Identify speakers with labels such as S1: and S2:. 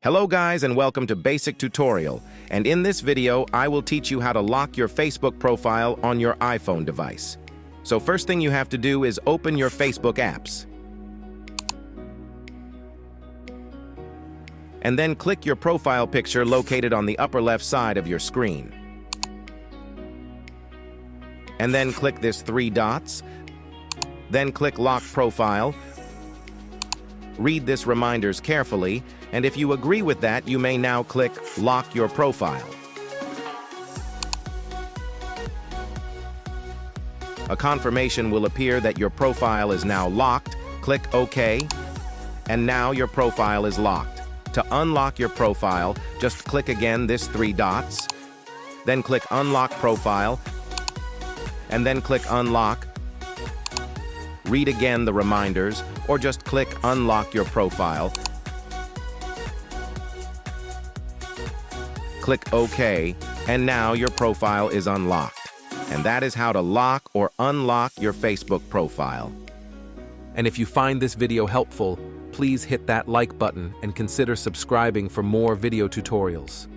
S1: Hello guys and welcome to Basic Tutorial, and in this video I will teach you how to lock your Facebook profile on your iPhone device. So first thing you have to do is open your Facebook apps. And then click your profile picture located on the upper left side of your screen. And then click this three dots. Then click Lock Profile. Read this reminders carefully, and if you agree with that, you may now click Lock Your Profile. A confirmation will appear that your profile is now locked. Click OK, and now your profile is locked. To unlock your profile, just click again this three dots, then click Unlock Profile, and then click Unlock. Read again the reminders, or just click Unlock Your Profile. Click OK, and now your profile is unlocked. And that is how to lock or unlock your Facebook profile.
S2: And if you find this video helpful, please hit that like button and consider subscribing for more video tutorials.